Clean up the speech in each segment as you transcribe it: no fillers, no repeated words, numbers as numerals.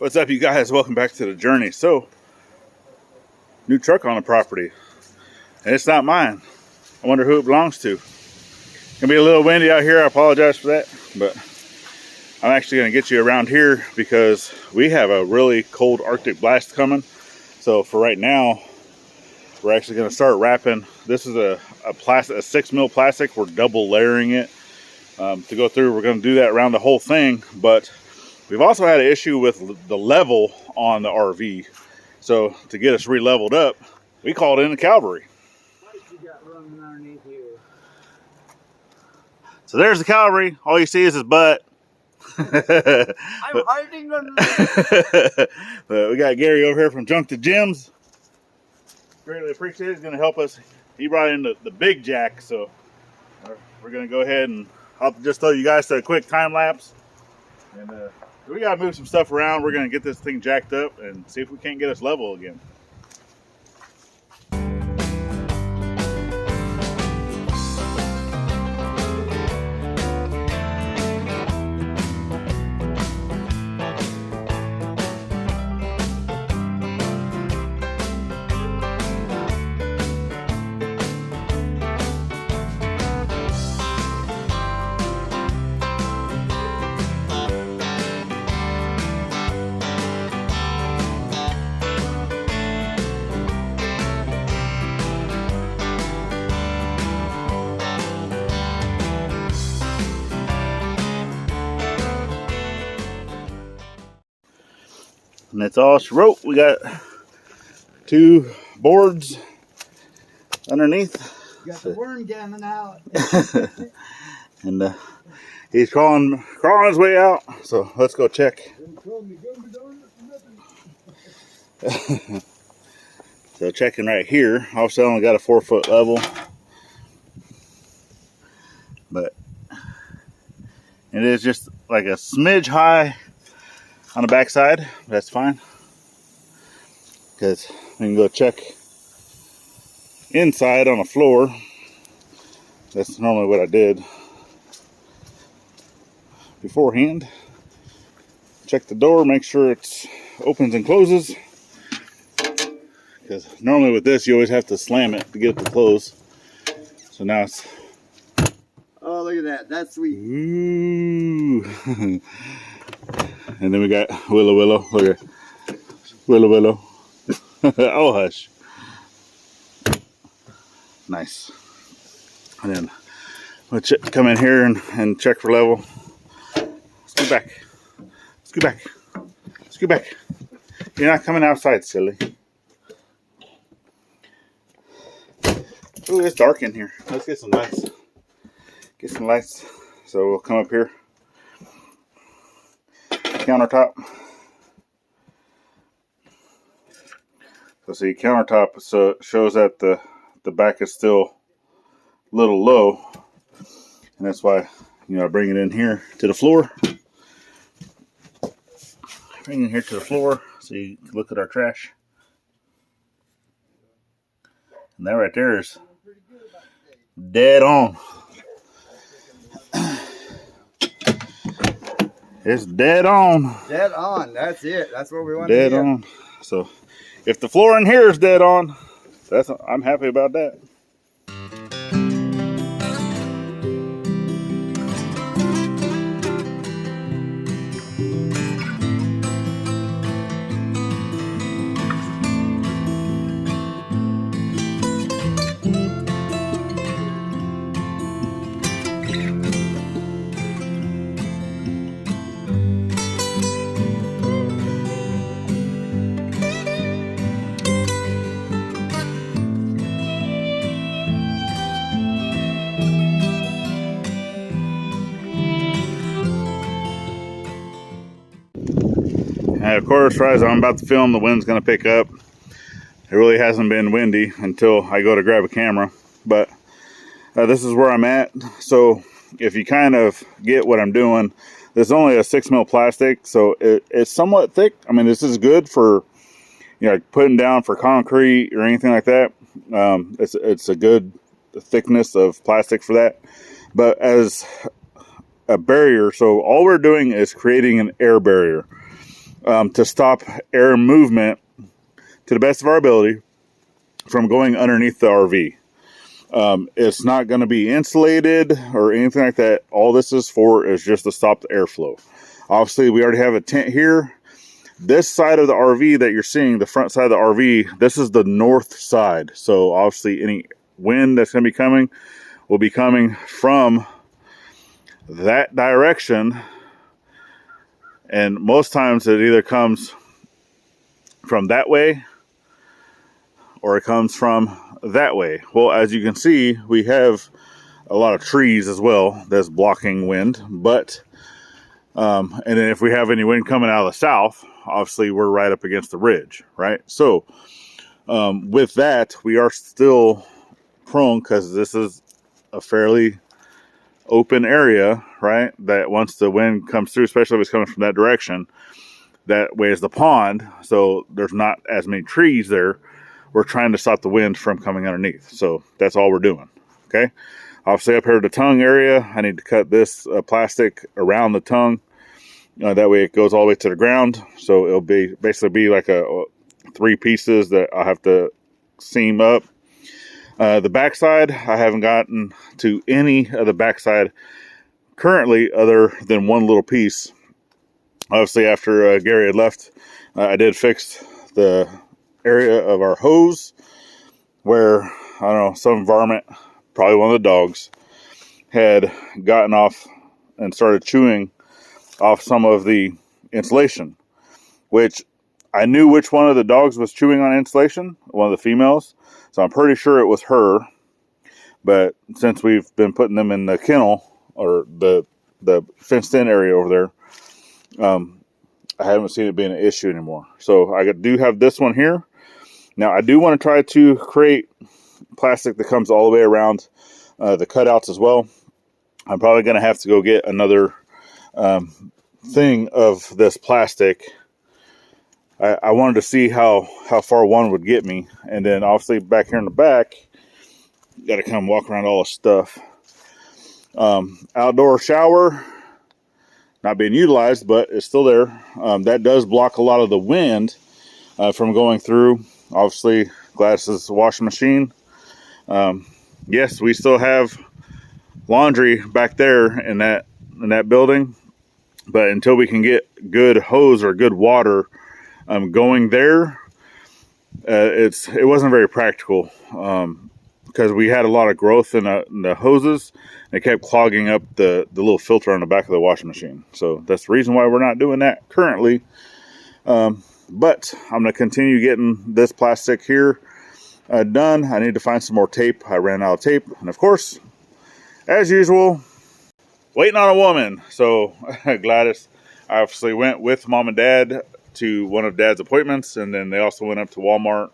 What's up, you guys? Welcome back to the journey. So, new truck on the property, and it's not mine. I wonder who it belongs to. It's gonna be a little windy out here. I apologize for that, but I'm actually gonna get you around here because we have a really cold Arctic blast coming. So for right now, we're actually gonna start wrapping. This is a 6 mil plastic. We're double layering it to go through. We're gonna do that around the whole thing, but we've also had an issue with the level on the RV. So to get us re-leveled up, we called in the cavalry. You got running underneath here. So there's the cavalry. All you see is his butt. I'm hiding underneath. We got Gary over here from Junk to Jim's. Greatly appreciate it. He's going to help us. He brought in the big jack, so we're going to go ahead and I'll just throw you guys a quick time lapse. And we got to move some stuff around. We're going to get this thing jacked up and see if we can't get us level again. And that's all she wrote. We got 2 boards underneath. Got the worm gammon out. And he's crawling his way out. So let's go check. So checking right here. Obviously I only got a 4-foot level. But it is just like a smidge high on the backside. That's fine, because we can go check inside on the floor. That's normally what I did beforehand. Check the door, make sure it opens and closes, because normally with this you always have to slam it to get it to close. So now it's, Oh, look at that. That's sweet. ooh. And then we got Willow. Look at Willow. Oh, hush. Nice. And then we'll come in here and check for level. Scoot back. You're not coming outside, silly. Ooh, it's dark in here. Let's get some lights. So we'll come up here. Countertop. So see, countertop, so it shows that the back is still a little low, and that's why, you know, I bring it in here to the floor. Bring it here to the floor so you can look at our trash. And that right there is dead on. It's dead on. Dead on. That's it. That's what we want Dead to hear. on. So if the floor in here is dead on, I'm happy about that. And of course, right as I'm about to film, the wind's going to pick up. It really hasn't been windy until I go to grab a camera. But this is where I'm at. So if you kind of get what I'm doing, this is only a 6 mil plastic. So it's somewhat thick. I mean, this is good for, you know, putting down for concrete or anything like that. It's a good thickness of plastic for that. But as a barrier, so all we're doing is creating an air barrier. to stop air movement to the best of our ability from going underneath the RV. It's not going to be insulated or anything like that. All this is for is just to stop the airflow. Obviously, we already have a tent here. This side of the RV that you're seeing, the front side of the RV, this is the north side. So obviously any wind that's going to be coming will be coming from that direction. And most times it either comes from that way or it comes from that way. Well, as you can see, we have a lot of trees as well that's blocking wind. But and then if we have any wind coming out of the south, obviously we're right up against the ridge, right? So with that, we are still prone, because this is a fairly open area, right? That once the wind comes through, especially if it's coming from that direction, that way is the pond, so there's not as many trees there. We're trying to stop the wind from coming underneath. So that's all we're doing, okay? Obviously up here at the tongue area, I need to cut this plastic around the tongue. That way it goes all the way to the ground. So it'll be basically be like a 3 pieces that I'll have to seam up. The backside, I haven't gotten to any of the backside currently other than one little piece. Obviously after Gary had left, I did fix the area of our hose where, I don't know, some varmint, probably one of the dogs, had gotten off and started chewing off some of the insulation, which I knew which one of the dogs was chewing on insulation, one of the females, so I'm pretty sure it was her. But since we've been putting them in the kennel, or the fenced in area over there, I haven't seen it being an issue anymore. So I do have this one here. Now I do want to try to create plastic that comes all the way around the cutouts as well. I'm probably going to have to go get another thing of this plastic. I wanted to see how far one would get me. And then obviously back here in the back, got to come walk around all the stuff. Outdoor shower, not being utilized, but it's still there. That does block a lot of the wind from going through. Obviously, Gladys's washing machine. Yes, we still have laundry back there in that building, but until we can get good hose or good water going there, it wasn't very practical, because we had a lot of growth in the hoses. It kept clogging up the little filter on the back of the washing machine. So that's the reason why we're not doing that currently. But I'm going to continue getting this plastic here done. I need to find some more tape. I ran out of tape. And of course, as usual, waiting on a woman. So Gladys obviously went with mom and dad to one of dad's appointments. And then they also went up to Walmart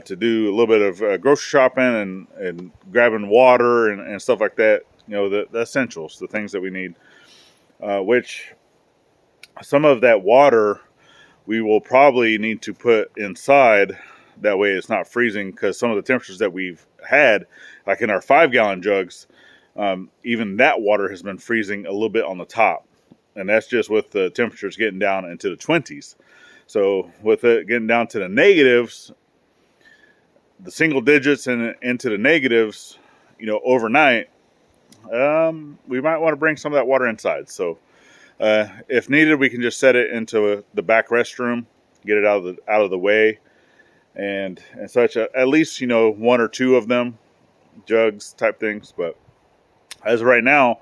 to do a little bit of grocery shopping and grabbing water and stuff like that. You know, the essentials, the things that we need. Which some of that water we will probably need to put inside. That way it's not freezing, because some of the temperatures that we've had, like in our 5-gallon jugs, even that water has been freezing a little bit on the top. And that's just with the temperatures getting down into the 20s. So with it getting down to the negatives, the single digits and into the negatives, you know, overnight, we might want to bring some of that water inside. So if needed, we can just set it into the back restroom, get it out of the way, and such. At least, you know, 1 or 2 of them, jugs type things. But as of right now,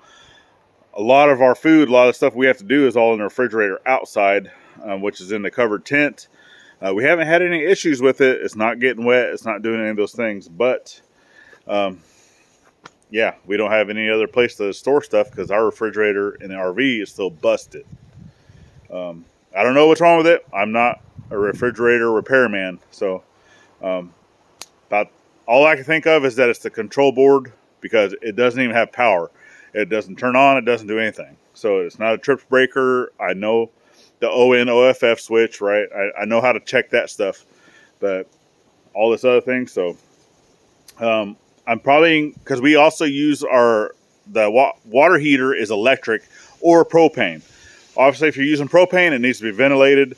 a lot of our food, a lot of stuff we have to do is all in the refrigerator outside, which is in the covered tent. We haven't had any issues with it. It's not getting wet. It's not doing any of those things. But yeah, we don't have any other place to store stuff because our refrigerator in the RV is still busted. I don't know what's wrong with it. I'm not a refrigerator repairman. So about all I can think of is that it's the control board, because it doesn't even have power. It doesn't turn on. It doesn't do anything. So it's not a trip breaker. I know the ON/OFF switch, right? I know how to check that stuff. But all this other thing, so I'm probably, because we also use the water heater is electric or propane. Obviously, if you're using propane, it needs to be ventilated.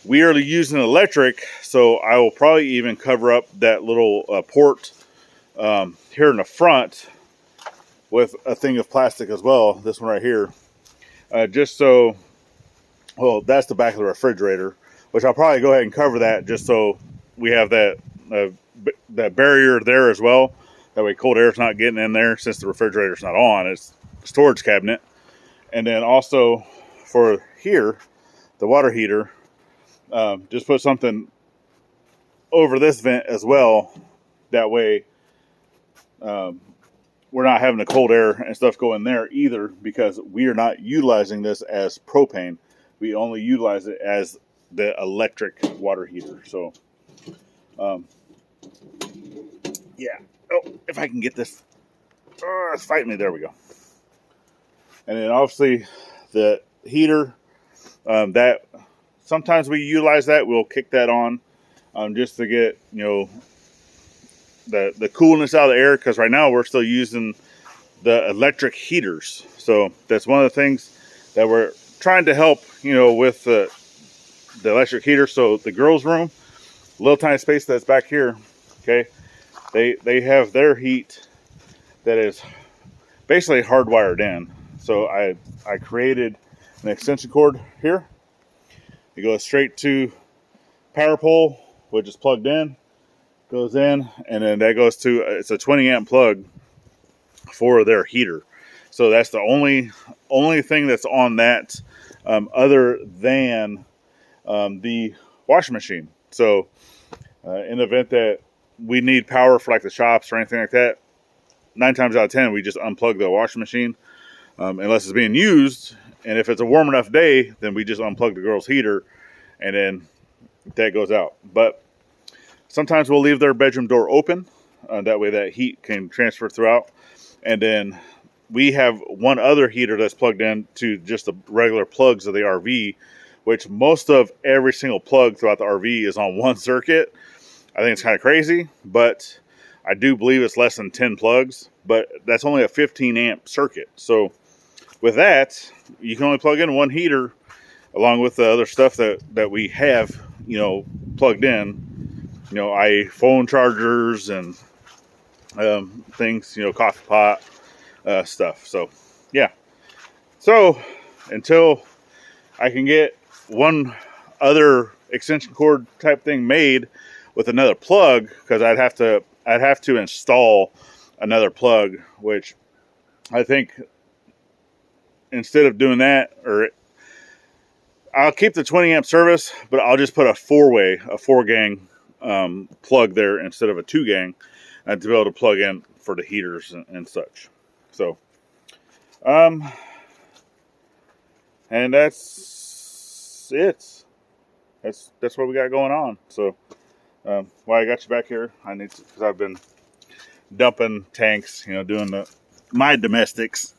We are using electric, so I will probably even cover up that little port here in the front with a thing of plastic as well. This one right here, just so. Well, that's the back of the refrigerator, which I'll probably go ahead and cover that just so we have that that barrier there as well. That way cold air is not getting in there since the refrigerator's not on. It's a storage cabinet. And then also for here, the water heater, just put something over this vent as well. That way we're not having the cold air and stuff go in there either, because we are not utilizing this as propane. We only utilize it as the electric water heater. So, yeah. Oh, if I can get this. Oh, it's fighting me. There we go. And then obviously the heater, that sometimes we utilize that. We'll kick that on just to get, the coolness out of the air, because right now we're still using the electric heaters. So that's one of the things that we're trying to help, with the electric heater. So the girls' room, little tiny space that's back here, okay, they have their heat that is basically hardwired in. So I created an extension cord here. It goes straight to power pole, which is plugged in, goes in, and then that goes to, it's a 20 amp plug for their heater. So that's the only thing that's on that, other than the washing machine. So in the event that we need power for like the shops or anything like that, 9 times out of 10 we just unplug the washing machine, unless it's being used. And if it's a warm enough day, then we just unplug the girls' heater, and then that goes out. But sometimes we'll leave their bedroom door open, that way that heat can transfer throughout. And then we have one other heater that's plugged in to just the regular plugs of the RV, which most of every single plug throughout the RV is on one circuit. I think it's kind of crazy, but I do believe it's less than 10 plugs, but that's only a 15 amp circuit. So with that, you can only plug in one heater along with the other stuff that we have, plugged in, iPhone chargers and things, coffee pot, stuff. So yeah. So until I can get one other extension cord type thing made with another plug, because I'd have to install another plug, which I think instead of doing that, or I'll keep the 20 amp service, but I'll just put a 4-gang plug there instead of a 2-gang, to be able to plug in for the heaters and such. So, and that's it. That's what we got going on. So, while I got you back here, I need to, because I've been dumping tanks, doing my domestics.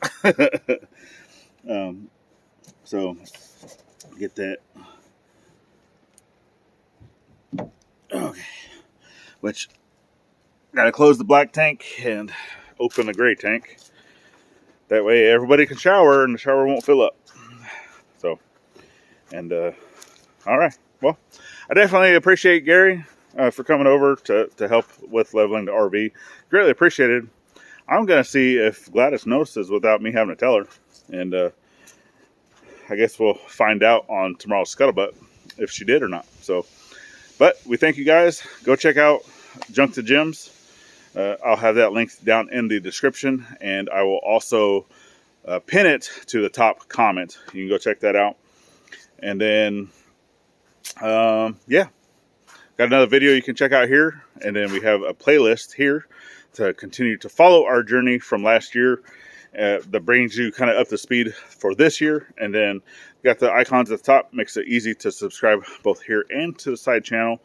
So get that. Okay. Which, gotta close the black tank and open the gray tank. That way everybody can shower and the shower won't fill up. So, and all right. Well, I definitely appreciate Gary for coming over to help with leveling the RV. Greatly appreciated. I'm gonna see if Gladys notices without me having to tell her, and I guess we'll find out on tomorrow's Scuttlebutt if she did or not. So, but we thank you guys. Go check out Junk to Gems. I'll have that link down in the description, and I will also pin it to the top comment. You can go check that out. And then, yeah, got another video you can check out here. And then we have a playlist here to continue to follow our journey from last year. That brings you kind of up to speed for this year. And then got the icons at the top, makes it easy to subscribe both here and to the side channel.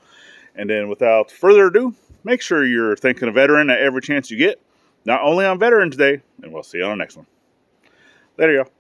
And then without further ado, make sure you're thanking a veteran at every chance you get, not only on Veterans Day, and we'll see you on the next one. Later, y'all.